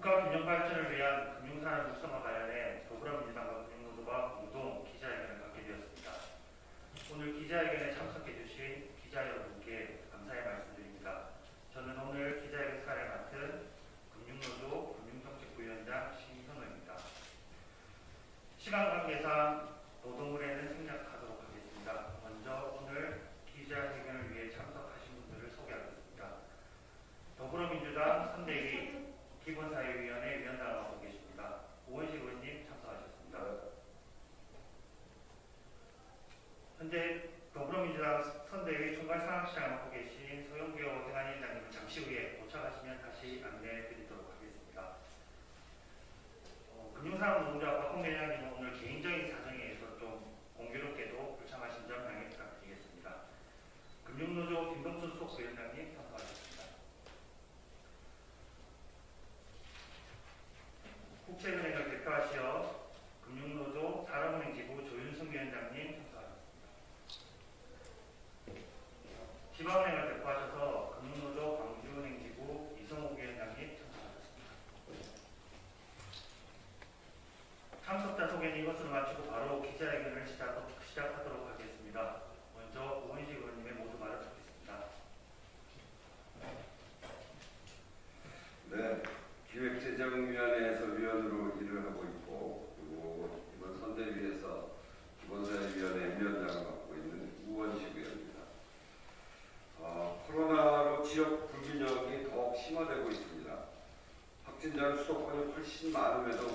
국가 균형 발전을 위한 금융산업 육성과 관련해 더불어민주당과 금융노조가 공동 기자회견을 갖게 되었습니다. 오늘 기자회견에 참석해 주신 기자 여러분께 감사의 말씀드립니다. 저는 오늘 기자회견 수사를 맡은 금융노조 금융정책부위원장 신선호입니다. 시간 관계상 노동을에는 생략하도록 하겠습니다. 먼저 오늘 기자회견을 위해 참석하신 분들을 소개하겠습니다. 더불어민주당 선대위 기본사회위원회 위원장을 맡고 계십니다. 오원식 의원님 참석하셨습니다. 현재 더불어민주당 선대위 총괄상황실장을 맡고 계신 서영교 행안위원장님은 잠시 후에 도착하시면 다시 안내해 드리도록 하겠습니다. 금융산업노동조합 박홍대 회장님은 오늘 개인적인 사정에 의해서 좀 공교롭게도 불참하신 점 양해 부탁드리겠습니다. 금융노조 김동순 수석부위원장님 참석하셨습니다. 국채은행을 대표하시어 금융노조 산업은행지부 조윤승 위원장님 참석하셨습니다. 지방은행을 대표하셔서 금융노조 광주은행지부 이성욱 위원장님 참석하셨습니다. 참석자 소개는 이것으로 마치고 바로 기자회견을 시작하도록 하겠습니다. 먼저 오원식 의원님의 모두 말을 듣겠습니다. 네, 기획재정위원회에서 위원으로 일을 하고 있고, 그리고 이번 선대위에서 기본사회위원회 위원장을 맡고 있는 우원식 의원입니다. 코로나로 지역 불균형이 더욱 심화되고 있습니다. 확진자 수도권이 훨씬 많음에도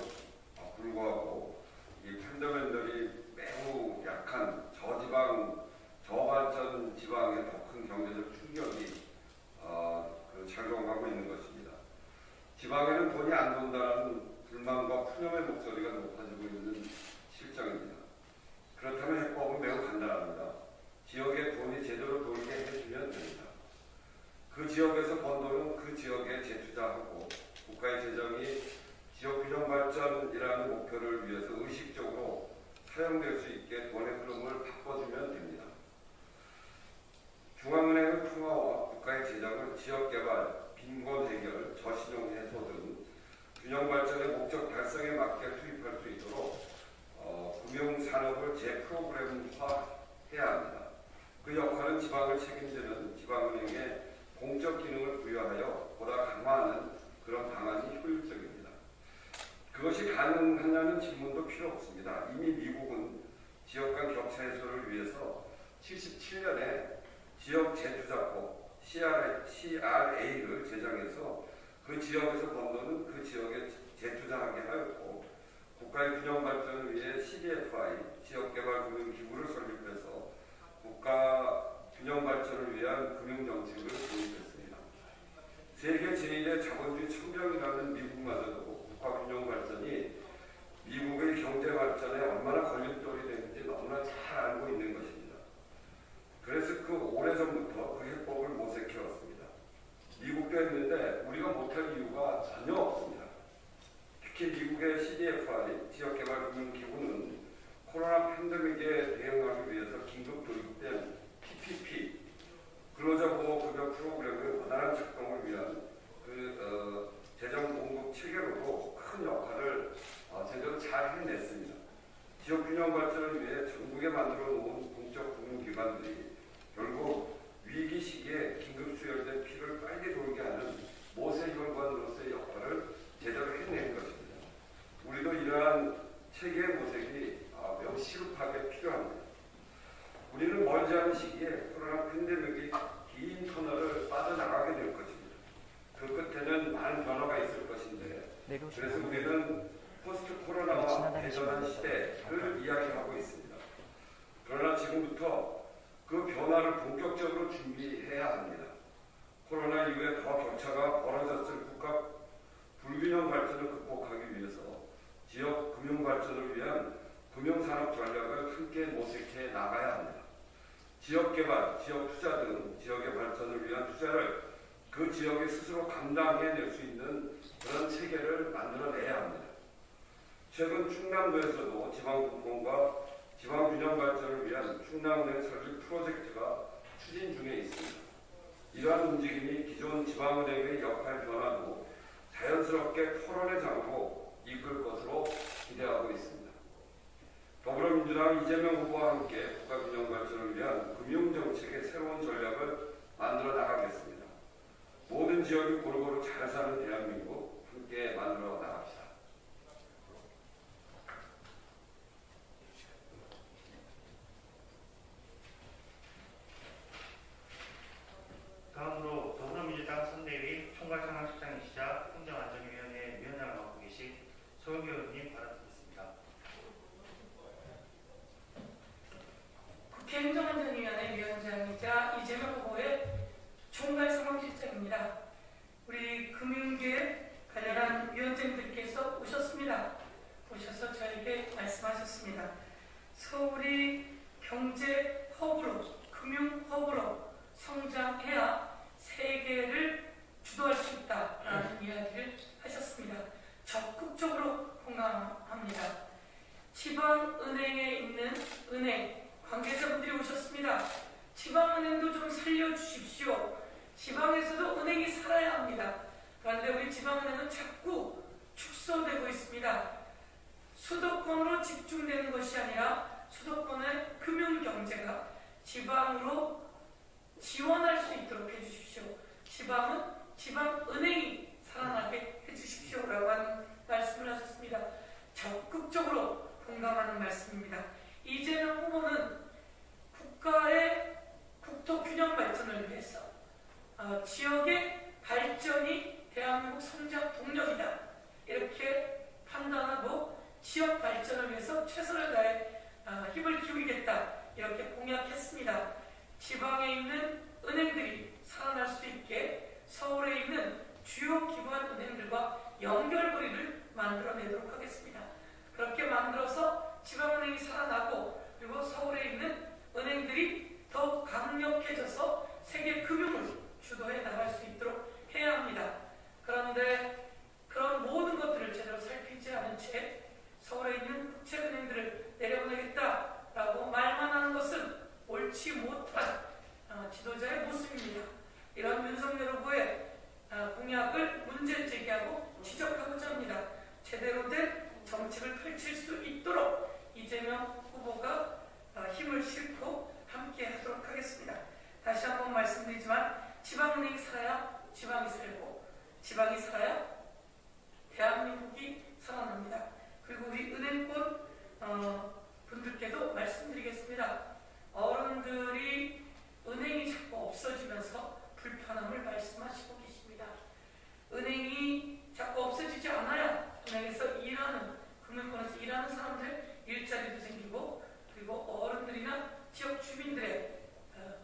불구하고 이 팬더맨들이 매우 약한 저지방, 저발전 지방에 더 큰 경제적 충격이 작용하고 있는 것입니다. 지방에는 돈이 안 돈다는 불만과 푸념의 목소리가 높아지고 있는 실정입니다. 그렇다면 해법은 매우 간단합니다. 지역에 돈이 제대로 돌게 해주면 됩니다. 그 지역에서 번 돈은 그 지역에 재투자하고 국가의 재정이 지역 균형 발전이라는 목표를 위해서 의식적으로 사용될 수 있게 돈의 흐름을 바꿔주면 됩니다. 중앙은행의 통화와 국가의 재정을 지역개발, 빈곤 해결, 저신용 해소 등 균형 발전의 목적 달성에 맞게 투입할 수 있도록 금융산업을 재프로그램화해야 합니다. 그 역할은 지방을 책임지는 지방은행에 공적 기능을 부여하여 보다 강화하는 그런 방안이 효율적입니다. 그것이 가능하냐는 질문도 필요 없습니다. 이미 미국은 지역 간 격차 해소를 위해서 77년에 지역 재투자법 CRA를 제정해서 그 지역에서 번 돈은 그 지역에 재투자하게 하였고, 국가의 균형 발전을 위해 CDFI 지역개발금융기구를 설립해서 국가 균형 발전을 위한 금융정책을 도입했습니다. 세계 제1의 자본주의 천병이라는 미국마저도 국가 균형 발전이 미국의 경제 발전에 얼마나 걸림돌이 되는지 너무나 잘 알고 있는 것입니다. 그래서 그 오래전부터 그 해법을 모색해왔습니다. 미국도 했는데 우리가 못할 이유가 전혀 없습니다. 특히 미국의 CDFI 지역개발금융기구는 코로나 팬데믹에 대응하기 위해서 긴급 도입된 PPP 근로자보호급여 프로그램의 원활한 작동을 위한 재정 공급 체계로도 큰 역할을 제대로 잘 해냈습니다. 지역 균형 발전을 위해 전국에 만들어 놓은 공적 금융기관들이 결국 위기 시기에 긴급 수혈된 피를 빨리 돌게 하는 모세혈관으로서의 역할을 제대로 해낸 것입니다. 우리도 이러한 체계의 모색이 매우 시급하게 필요합니다. 우리는 멀지 않은 시기에 코로나 팬데믹이 긴 터널을 빠져나가게 될 것입니다. 그 끝에는 많은 변화가 있을 것인데, 그래서 우리는 포스트 코로나와 대전환 시대를 이야기하고 있습니다. 그러나 지금부터 그 변화를 본격적으로 준비해야 합니다. 코로나 이후에 더 격차가 벌어졌을 국가 불균형 발전을 극복하기 위해서 지역 금융 발전을 위한 금융산업 전략을 함께 모색해 나가야 합니다. 지역개발, 지역투자 등 지역의 발전을 위한 투자를 그 지역이 스스로 감당해낼 수 있는 그런 체계를 만들어내야 합니다. 최근 충남도에서도 지방분권과 지방균형 발전을 위한 충남은행 설립 프로젝트가 추진 중에 있습니다. 이러한 움직임이 기존 지방은행의 역할 변화도 자연스럽게 토론의 장으로 이끌 것으로 기대하고 있습니다. 더불어민주당은 이재명 후보와 함께 국가 균형 발전을 위한 금융정책의 새로운 전략을 만들어 나가겠습니다. 모든 지역이 골고루 잘 사는 대한민국 함께 만들어 나갑시다. 다음으로 더불어민주당 선대위 총괄상황실장이시자 행정안전위원회 위원장을 맡고 계신 소영교 의원님 발언드리겠습니다. 국회 행정안전위원회 위원장이자 이재명 후보의 총괄상황실장입니다. 우리 금융계 관련한 위원장님들께서 오셨습니다. 오셔서 저에게 말씀하셨습니다. 서울이 경제 허브로, 금융 허브로 성장해야 세계를 주도할 수 있다라는 이야기를 하셨습니다. 적극적으로 공감합니다. 지방은행에 있는 은행 관계자분들이 오셨습니다. 지방은행도 좀 살려주십시오. 지방에서도 은행이 살아야 합니다. 그런데 우리 지방은행은 자꾸 축소되고 있습니다. 수도권으로 집중되는 것이 아니라 수도권의 금융경제가 지방으로 지원할 수 있도록 해주십시오. 지방은 지방은행이 살아나게 해주십시오라고 하는 말씀을 하셨습니다. 적극적으로 공감하는 말씀입니다. 이재명 후보는 국가의 국토균형 발전을 위해서 지역의 발전이 대한민국 성장 동력이다. 이렇게 판단하고 지역 발전을 위해서 최선을 다해 힘을 기울이겠다. 이렇게 공약했습니다. 지방에 있는 은행들이 살아날 수 있게 서울에 있는 주요 기관 은행들과 연결고리를 만들어내도록 하겠습니다. 그렇게 만들어서 지방은행이 살아나고 그리고 서울에 있는 은행들이 더 강력해져서 세계 금융을 주도해 나갈 수 있도록 해야 합니다. 그런데 그런 모든 것들을 제대로 살피지 않은 채 서울에 있는 국채은행들을 내려보내겠다라고 말만 하는 것은 옳지 못한 지도자의 모습입니다. 이런 윤석열 후보의 공약을 문제 제기하고 지적하고자 합니다. 제대로 된 정책을 펼칠 수 있도록 이재명 후보가 힘을 싣고 함께 하도록 하겠습니다. 다시 한번 말씀드리지만 지방은행이 살아야 지방이 살고 지방이 살아야 대한민국이 살아납니다. 그리고 우리 은행권 분들께도 말씀드리겠습니다. 어른들이 은행이 자꾸 없어지면서 불편함을 말씀하시고 계십니다. 은행이 자꾸 없어지지 않아야 은행에서 일하는, 금융권에서 일하는 사람들 일자리도 생기고 그리고 어른들이나 지역 주민들의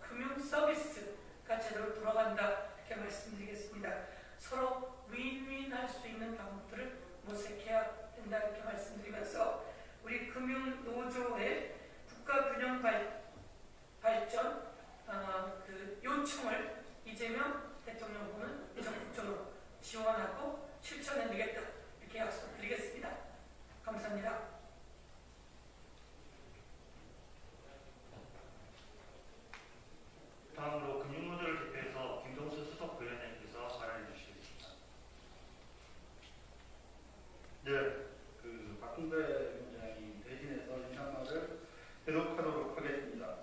금융 서비스가 제대로 돌아간다. 이렇게 말씀드리겠습니다. 서로 윈윈할 수 있는 방법들을 모색해야 된다. 이렇게 말씀드리면서 우리 금융노조의 국가균형 발전 요청을 이재명 대통령 후보는 적극적으로 지원하고 실천해내겠다. 이렇게 약속드리겠습니다. 감사합니다. 다음으로 금융노조를 대표해서 김동수 수석 부위원장님께서 발언해 주시겠습니다. 네, 박홍배 위원장이 대신해서 인사말을 대독하도록 하겠습니다.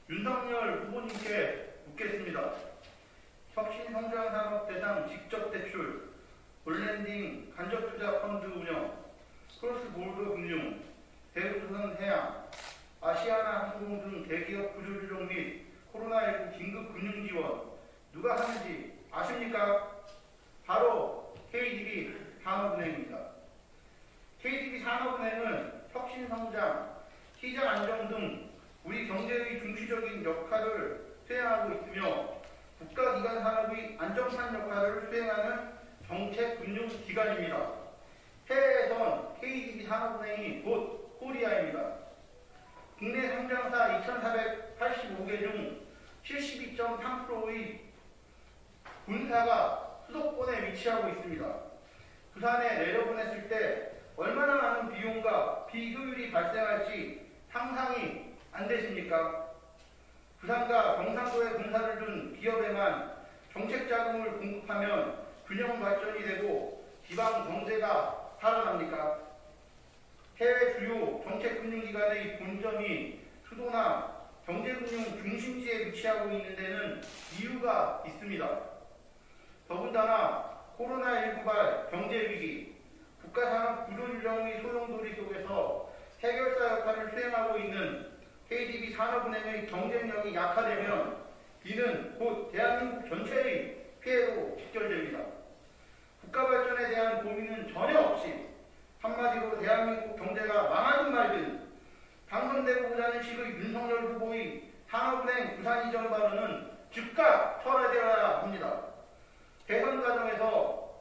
윤석열 후보님께 묻겠습니다. 혁신성장산업대상 직접대출, 올랜딩 간접투자 펀드 운영, 크로스보드 금융, 대우조선해양, 아시아나 항공 등 대기업 구조조정 및 코로나19 긴급 금융 지원 누가 하는지 아십니까? 바로 KDB 산업은행입니다. KDB 산업은행은 혁신성장, 시장 안정 등 우리 경제의 중시적인 역할을 수행하고 있으며 국가기관 산업의 안정판 역할을 수행하는 정책금융기관입니다. 해외에선 KDB 산업은행이 곧 코리아입니다. 국내 상장사 2,485개 중 72.3%의 군사가 수도권에 위치하고 있습니다. 부산에 내려보냈을 때 얼마나 많은 비용과 비효율이 발생할지 상상이 안 되십니까? 부산과 경상도에 공사를 둔 기업에만 정책 자금을 공급하면 균형 발전이 되고 지방 경제가 살아납니까? 해외 주요 정책금융기관의 본점이 수도나 경제금융 중심지에 위치하고 있는 데는 이유가 있습니다. 더군다나 코로나19발 경제위기, 국가산업 구조조정의 소용돌이 속에서 해결사 역할을 수행하고 있는 KDB 산업은행의 경쟁력이 약화되면 이는 곧 대한민국 전체의 피해로 직결됩니다. 국가 발전에 대한 고민은 전혀 없이 한마디로 대한민국 경제가 망하든 말든 당선되고자 하는 식의 윤석열 후보의 산업은행 부산 이전 발언은 즉각 철회되어야 합니다. 대선 과정에서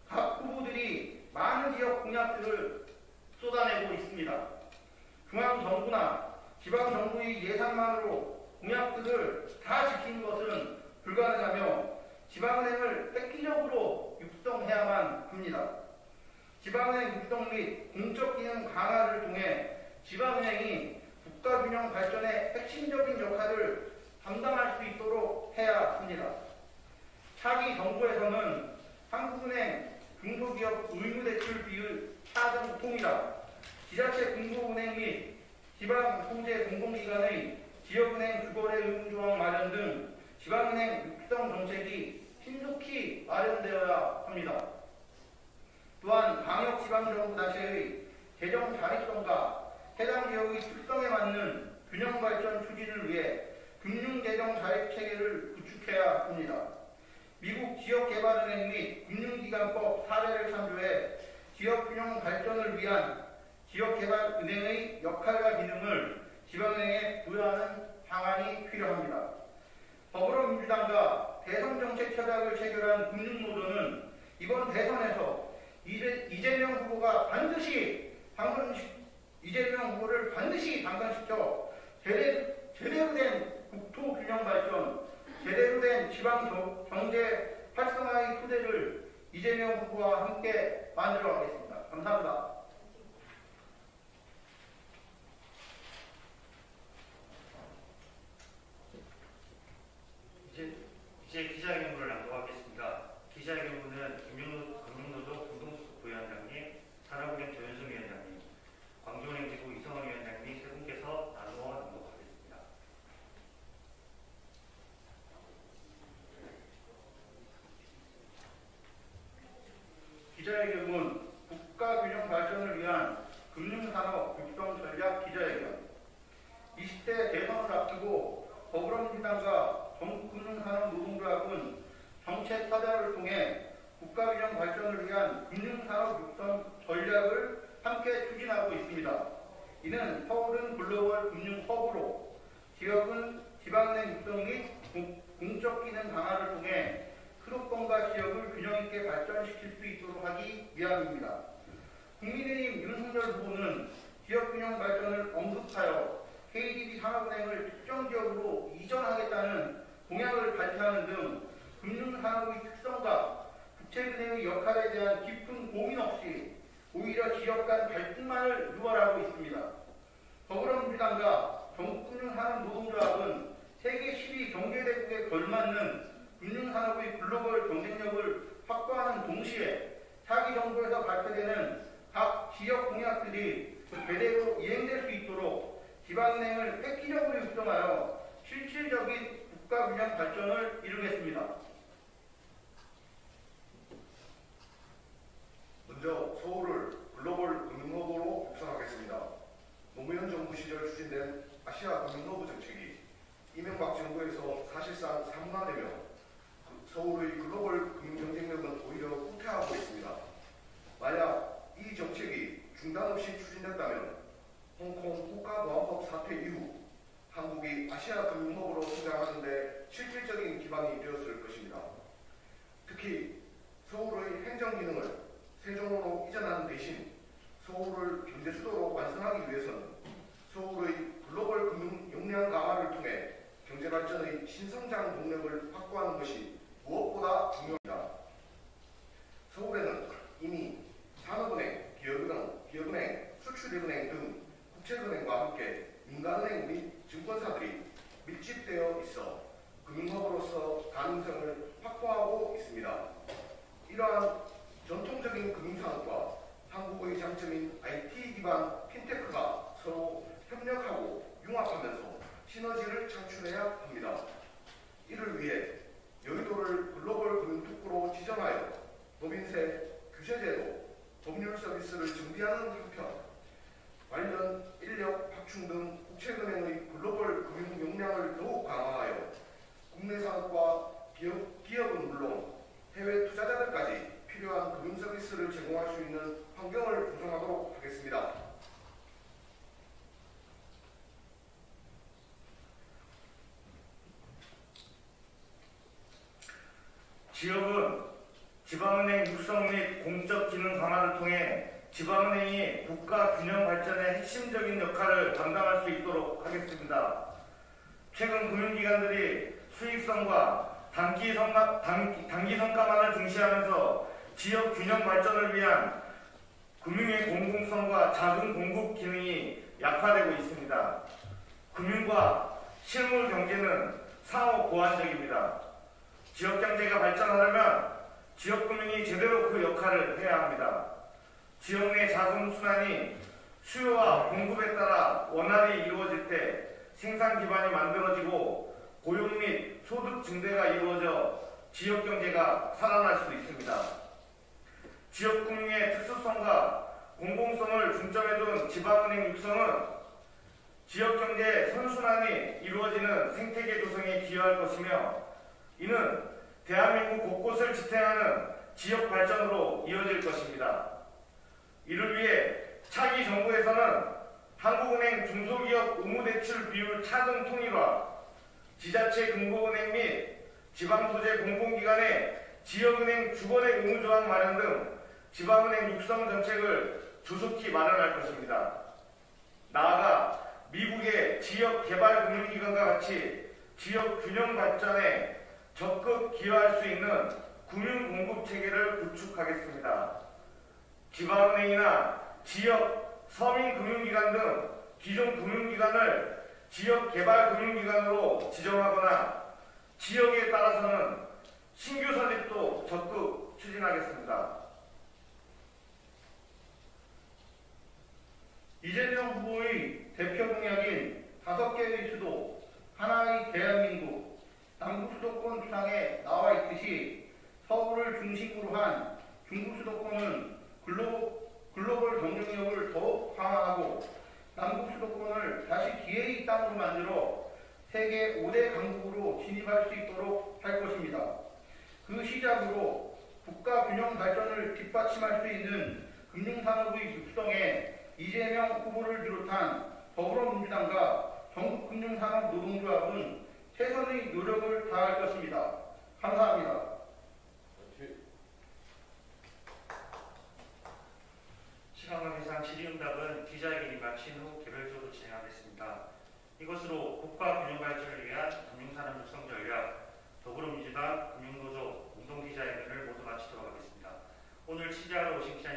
각 후보들이 많은 지역 공약들을 쏟아내고 있습니다. 중앙정부나 지방정부의 예산만으로 공약들을 다 지키는 것은 불가능하며 지방은행을 획기적으로 육성해야만 합니다. 지방은행 육성 및 공적 기능 강화를 통해 지방은행이 국가균형 발전의 핵심적인 역할을 담당할 수 있도록 해야 합니다. 차기 정부에서는 한국은행 중소기업 의무대출 비율 하등 통일화, 지자체 공부은행 및 지방 소재 공공기관의 지역은행 주거래 의무조항 마련 등 지방은행 육성 정책이 신속히 마련되어야 합니다. 또한 방역지방정부 자체의 재정 자립성과 해당 지역의 특성에 맞는 균형 발전 추진을 위해 금융재정 자립체계를 구축해야 합니다. 미국 지역개발은행 및 금융기관법 사례를 참조해 지역균형 발전을 위한 지역개발은행의 역할과 기능을 지방은행에 부여하는 방안이 필요합니다. 더불어민주당과 대선정책 협약을 체결한 금융노조는 이번 대선에서 이재명 후보를 반드시 당선시켜 제대로 된 국토 균형 발전, 제대로 된 지방 경제 활성화의 토대를 이재명 후보와 함께 만들어 가겠습니다. 감사합니다. 이제 기자회견문을 낭독하겠습니다. 기자회견문은 금융노조 공동수석 부위원장님, 산업은행 조현성 위원장님, 광주은행 지부 이성원 위원장님 세 분께서 나누어 낭독하겠습니다. 기자회견문 국가균형 발전을 위한 금융산업 육성 전략 기자회견. 20대 대선을 앞두고 더불어민주당과 전국금융산업노동조합은 정책 타결을 통해 국가균형 발전을 위한 금융산업 육성 전략을 함께 추진하고 있습니다. 이는 서울은 글로벌 금융 허브로, 지역은 지방은행 육성 및 공적 기능 강화를 통해 수도권과 지역을 균형 있게 발전시킬 수 있도록 하기 위함입니다. 국민의힘 윤석열 후보는 지역균형 발전을 언급하여 KDB 산업은행을 특정 지역으로 이전하겠다는 공약을 발표하는 등 금융산업의 특성과 국채은행의 역할에 대한 깊은 고민 없이 오히려 지역 간 갈등만을 유발하고 있습니다. 더불어민주당과 전국금융산업노동조합은 세계 10위 경제대국에 걸맞는 금융산업의 글로벌 경쟁력을 확보하는 동시에 차기 정부에서 발표되는 각 지역 공약들이 제대로 이행될 수 있도록 지방은행을 획기적으로 육성하여 실질적인 국가균형 발전을 이루겠습니다. 먼저 서울을 글로벌 금융허브로 육성하겠습니다. 노무현 정부 시절 추진된 아시아 금융허브 정책이 이명박 정부에서 사실상 사문화되며 서울의 글로벌 금융 경쟁력은 오히려 후퇴하고 있습니다. 만약 이 정책이 중단 없이 추진됐다면 홍콩 국가보안법 사태 이후 한국이 아시아 금융허브로 성장하는 데 실질적인 기반이 되었을 것입니다. 특히 서울의 행정기능을 세종으로 이전하는 대신 서울을 경제수도로 완성하기 위해서는 서울의 글로벌 금융 역량 강화를 통해 경제발전의 신성장 동력을 확보하는 것이 무엇보다 중요합니다. 서울에는 이미 산업은행, 기업은행, 수출입은행 등 국책은행과 함께 민간은행 및 증권사들이 밀집되어 있어 금융허브로서 가능성을 확보하고 있습니다. 혁신적인 금융산업과 한국의 장점인 IT 기반 핀테크가 서로 협력하고 융합하면서 시너지를 창출해야 합니다. 이를 위해 여의도를 글로벌 금융특구로 지정하여 법인세, 규제제도, 법률 서비스를 정비하는 한편 관련 인력 확충 등 국채은행의 글로벌 금융 역량을 더욱 강화하여 국내 산업과 기업은 물론 해외 투자자들까지 필요한 금융 서비스를 제공할 수 있는 환경을 구성하도록 하겠습니다. 지역은 지방은행 육성 및 공적 기능 강화를 통해 지방은행이 국가 균형 발전의 핵심적인 역할을 감당할 수 있도록 하겠습니다. 최근 금융기관들이 수익성과 단기 성과만을 중시하면서 지역 균형 발전을 위한 금융의 공공성과 자금 공급 기능이 약화되고 있습니다. 금융과 실물 경제는 상호 보완적입니다. 지역 경제가 발전하려면 지역 금융이 제대로 그 역할을 해야 합니다. 지역 내 자금 순환이 수요와 공급에 따라 원활히 이루어질 때 생산 기반이 만들어지고 고용 및 소득 증대가 이루어져 지역 경제가 살아날 수 있습니다. 지역 금융의 특수성과 공공성을 중점에 둔 지방은행 육성은 지역 경제 선순환이 이루어지는 생태계 조성에 기여할 것이며 이는 대한민국 곳곳을 지탱하는 지역 발전으로 이어질 것입니다. 이를 위해 차기 정부에서는 한국은행 중소기업 의무대출 비율 차등 통일화, 지자체 금고은행 및 지방소재 공공기관의 지역은행 주거대 의무조항 마련 등 지방은행 육성 정책을 조속히 마련할 것입니다. 나아가 미국의 지역개발금융기관과 같이 지역 균형 발전에 적극 기여할 수 있는 금융공급체계를 구축하겠습니다. 지방은행이나 지역 서민금융기관 등 기존 금융기관을 지역개발금융기관으로 지정하거나 지역에 따라서는 신규 설립도 적극 추진하겠습니다. 이재명 후보의 대표 공약인 5개의 수도, 하나의 대한민국, 남북 수도권 주장에 나와 있듯이 서울을 중심으로 한 중부 수도권은 글로벌 경쟁력을 더욱 강화하고 남북 수도권을 다시 기회의 땅으로 만들어 세계 5대 강국으로 진입할 수 있도록 할 것입니다. 그 시작으로 국가 균형 발전을 뒷받침할 수 있는 금융산업의 육성에 이재명 후보를 비롯한 더불어민주당과 전국금융산업노동조합은 최선의 노력을 다할 것입니다. 감사합니다. 시간관 이상 질의응답은 기자회견이 마친 후 개별적으로 진행하겠습니다. 이것으로 국가 균형 발전을 위한 금융산업 육성 전략, 더불어민주당 금융노조 공동기자회견을 모두 마치도록 하겠습니다. 오늘 취재하러 오신 기자